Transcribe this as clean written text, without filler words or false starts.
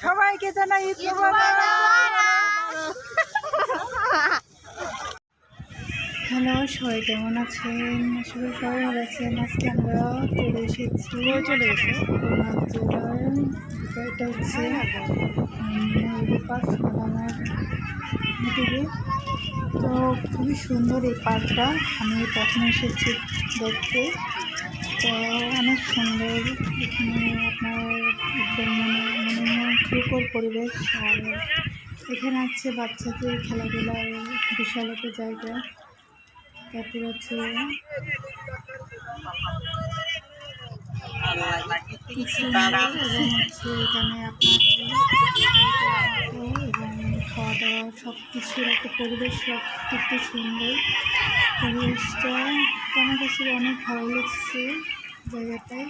সবাইকে জানাই ঈদ মোবারক। হ্যালো, সবাই কেমন আছেন? আসলে সবাই ভালো আছেন। আজকে আমরা চলে এসেছি এটা হচ্ছে পার্ক আমার দিকে। তো খুবই সুন্দর এই পার্কটা, আমি প্রথমে এসেছি দেখতে। তো অনেক সুন্দর, এখানে আপনার একদম মনোমুগ্ধকর পরিবেশ। আর এখানে আছে বাচ্চাদের খেলাধুলার বিশাল একটা জায়গা। তারপর হচ্ছে এখানে আপনার এবং খাওয়া দাওয়া সব কিছুর একটা পরিবেশ, সব খুবই সুন্দর পরিবেশটা। আমার কাছে অনেক ভালো লাগছে জায়গাটায়।